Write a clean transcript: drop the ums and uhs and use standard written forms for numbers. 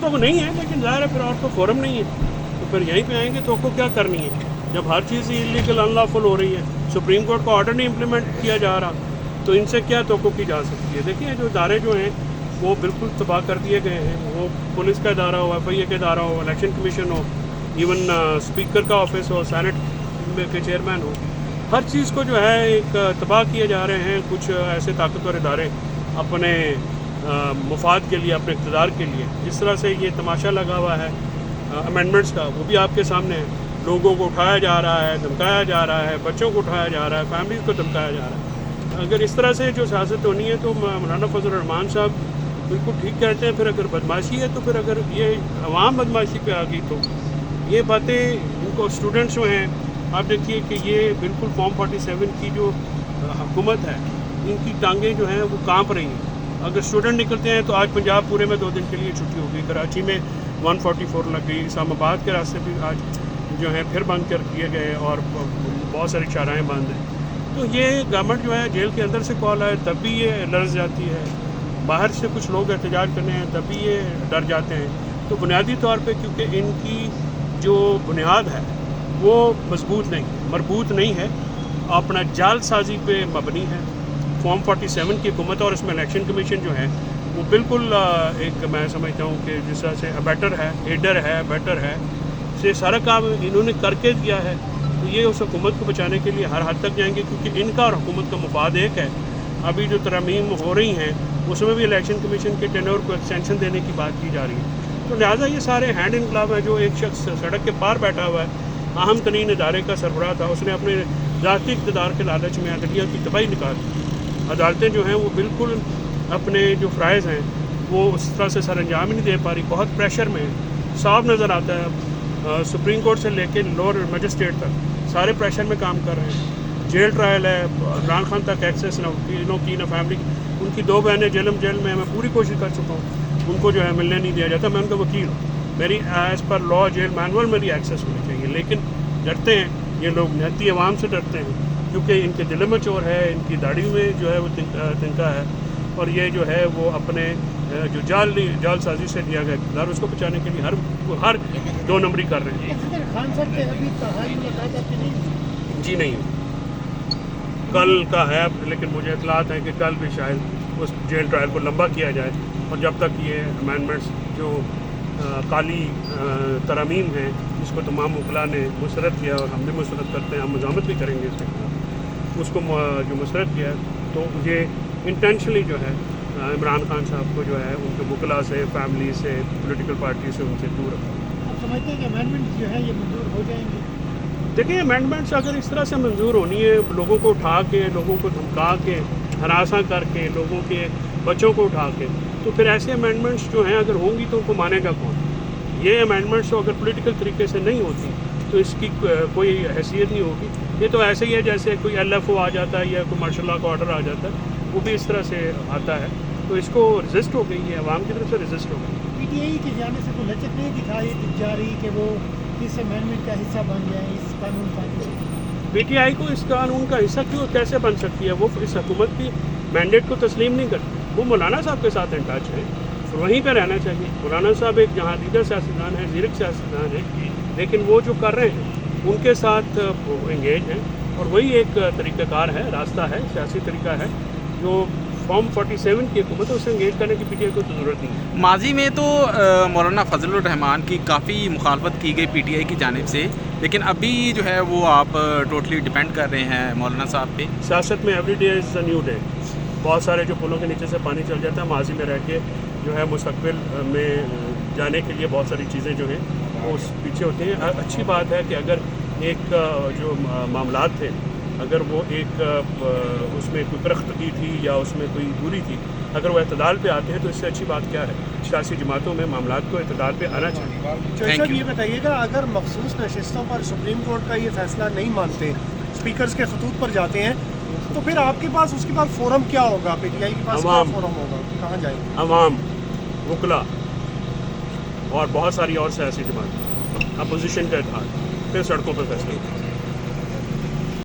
تو نہیں ہے، لیکن ظاہر ہے پھر اور تو فورم نہیں ہے، تو پھر یہیں پہ آئیں گے تو آپ کو کیا کرنی ہے جب ہر چیز انلیگل ان لافل ہو رہی ہے، سپریم کورٹ کا آرڈر نہیں امپلیمنٹ کیا جا رہا، تو ان سے کیا توقع کی جا سکتی ہے؟ دیکھیے جو ادارے جو ہیں وہ بالکل تباہ کر دیے گئے ہیں، وہ پولیس کا ادارہ ہو، ایف آئی اے کا ادارہ ہو، الیکشن کمیشن ہو، ایون اسپیکر کا آفس ہو، سینٹ کے چیئرمین ہو، ہر چیز کو جو ہے ایک تباہ کیے جا رہے ہیں کچھ ایسے طاقتور ادارے اپنے مفاد کے لیے، اپنے اقتدار کے لیے۔ جس طرح سے یہ تماشا لگا ہوا ہے امینڈمنٹس کا، وہ بھی آپ کے سامنے ہے، لوگوں کو اٹھایا جا رہا ہے، دھمکایا جا رہا ہے، بچوں کو اٹھایا جا رہا ہے، فیملیز کو دھمکایا جا رہا ہے۔ اگر اس طرح سے جو سیاست ہونی ہے تو مولانا فضل الرحمان صاحب بالکل ٹھیک کہتے ہیں، پھر اگر بدماشی ہے تو پھر اگر یہ عوام بدماشی پہ آ گئی تو یہ باتیں ان کو اسٹوڈنٹس جو ہیں، آپ دیکھیے کہ یہ بالکل فارم 47 کی جو حکومت ہے، ان کی ٹانگیں جو ہیں وہ کانپ رہی ہیں۔ اگر اسٹوڈنٹ نکلتے ہیں تو آج پنجاب پورے میں 2 دن کے لیے چھٹی ہو گئی، کراچی میں 144 لگ گئی، اسلام آباد کے راستے بھی آج جو ہیں پھر بند کر دیے گئے اور بہت ساری چارائیں بند ہیں۔ تو یہ گورنمنٹ جو ہے جیل کے اندر سے کال آئے تب بھی یہ لرز جاتی ہے، باہر سے کچھ لوگ احتجاج کرنے ہیں تب بھی یہ ڈر جاتے ہیں۔ تو بنیادی طور پہ کیونکہ ان کی جو بنیاد ہے وہ مضبوط نہیں، مربوط نہیں ہے، اپنا جال سازی پہ مبنی ہے۔ فارم 47 کی حکومت اور اس میں الیکشن کمیشن جو ہے وہ بالکل ایک میں سمجھتا ہوں کہ جس طرح سے ابیٹر ہے، ایڈر ہے، بیٹر ہے، سے سارا کام انہوں نے کر کے دیا ہے۔ تو یہ اس حکومت کو بچانے کے لیے ہر حد تک جائیں گے، کیونکہ ان کا اور حکومت کا مفاد ایک ہے۔ ابھی جو ترامیم ہو رہی ہیں اس میں بھی الیکشن کمیشن کے ٹینور کو ایکسٹینشن دینے کی بات کی جا رہی ہے، تو لہٰذا یہ سارے ہینڈ ان گلو ہے۔ جو ایک شخص سڑک کے پار بیٹھا ہوا ہے، اہم ترین ادارے کا سربراہ تھا، اس نے اپنے ذاتی اقتدار کے لالچ میں عدلیہ کی تباہی نکال دی۔ عدالتیں جو ہیں وہ بالکل اپنے جو فرائض ہیں وہ اس طرح سے سر انجام ہی نہیں دے پا رہی، بہت پریشر میں صاف نظر آتا ہے۔ سپریم کورٹ سے لے کے لوور مجسٹریٹ تک سارے پریشر میں کام کر رہے ہیں۔ جیل ٹرائل ہے، عمران خان تک ایکسیس نہ فیملی، ان کی 2 بہنیں جیل میں ہیں، میں پوری کوشش کر چکا ہوں، ان کو جو ہے ملنے نہیں دیا جاتا، میں ان کا وکیل ہوں، میری ایز پر لا جیل مینول میری ایکسیس ہونی چاہیے، لیکن ڈرتے ہیں یہ لوگ، نہتی عوام سے ڈرتے ہیں، کیونکہ ان کے دل میں چور ہے، ان کی داڑھی میں جو ہے وہ تنکا ہے، اور یہ جو ہے وہ اپنے جو جال سازی سے دیا گیا اقتدار اس کو بچانے کے لیے ہر 2 نمبری کر رہے ہیں۔ خان صاحب سے ابھی تہائی ملاقات آپ کی نہیں؟ جی نہیں، کل کا ہے، لیکن مجھے اطلاعات ہیں کہ کل بھی شاید اس جیل ٹرائل کو لمبا کیا جائے، اور جب تک یہ امینڈمنٹس جو کالی ترامیم ہیں جس کو تمام وکلاء نے مسترد کیا اور ہم بھی مسترد کرتے ہیں، ہم مزاحمت بھی کریں گے اس کے خلاف، اس کو جو مسترد کیا ہے، تو یہ انٹینشنلی جو ہے عمران خان صاحب کو جو ہے ان کے وکلاء سے، فیملی سے، پولیٹیکل پارٹی سے، ان سے دور رکھا۔ آپ سمجھتے ہیں کہ امینڈمنٹ جو ہے یہ منظور ہو جائیں گے؟ دیکھیں امینڈمنٹس اگر اس طرح سے منظور ہونی ہے، لوگوں کو اٹھا کے، لوگوں کو دھمکا کے، ہراساں کر کے، لوگوں کے بچوں کو اٹھا کے، تو پھر ایسے امینڈمنٹس جو ہیں اگر ہوں گی تو ان کو مانے گا کون؟ یہ امینڈمنٹس اگر پولیٹیکل طریقے سے نہیں ہوتی تو اس کی کوئی حیثیت نہیں ہوگی۔ یہ تو ایسے ہی ہے جیسے کوئی ایل ایف او آ جاتا ہے یا کوئی مارشل لاء کا آرڈر آ جاتا ہے، وہ بھی اس طرح سے آتا ہے، تو اس کو رزسٹ ہو گئی ہے، عوام کی طرف سے رزسٹ ہو گئی۔ پی ٹی آئی کی جانب سے کوئی لچک نہیں دکھائی جا رہی کہ وہ اس امینڈمنٹ کا حصہ بن جائیں اس قانون سازی سے؟ پی ٹی آئی کو اس قانون کا حصہ کیسے بن سکتی ہے؟ وہ اس حکومت کی مینڈیٹ کو تسلیم نہیں کرتی، وہ مولانا صاحب کے ساتھ ان ٹچ ہے، وہیں پہ رہنا چاہیے۔ مولانا صاحب ایک جہاں دیگر سیاستدان ہیں، زیرک سیاستدان ہیں، لیکن وہ جو کر رہے ہیں ان کے ساتھ انگیج ہیں، اور وہی ایک طریقہ کار ہے، راستہ ہے، سیاسی طریقہ ہے جو فارم 47 کی حکومت ہے، اسے انگیج کرنے کی پی ٹی آئی کو ضرورت نہیں ہے۔ ماضی میں تو مولانا فضل الرحمان کی کافی مخالفت کی گئی پی ٹی آئی کی جانب سے، لیکن ابھی جو ہے وہ آپ ٹوٹلی ڈیپینڈ کر رہے ہیں مولانا صاحب پہ۔ سیاست میں every day is a new day, بہت سارے جو پلوں کے نیچے سے پانی چل جاتا ہے، ماضی میں رہ کے جو ہے مستقبل میں جانے کے لیے بہت ساری چیزیں جو ہیں وہ پیچھے ہوتی ہیں۔ اچھی بات ہے کہ اگر ایک جو معاملات تھے، اگر وہ ایک اس میں کوئی کرختگی تھی یا اس میں کوئی دوری تھی، اگر وہ اعتدال پہ آتے ہیں تو اس سے اچھی بات کیا ہے؟ سیاسی جماعتوں میں معاملات کو اعتدال پہ آنا چاہیے۔ چوہدری صاحب یہ بتائیے گا، اگر مخصوص نشستوں پر سپریم کورٹ کا یہ فیصلہ نہیں مانتے، اسپیکرز کے خطوط پر جاتے ہیں، تو پھر آپ کے پاس اس کے بعد فورم کیا ہوگا؟ پی ٹی آئی کے پاس کیا فورم ہوگا؟ کہاں جائیں گے؟ عوام، وکلاء اور بہت ساری اور سیاسی جماعتیں، اپوزیشن کا اتحاد، پھر سڑکوں پہ فیصلہ ہوگا۔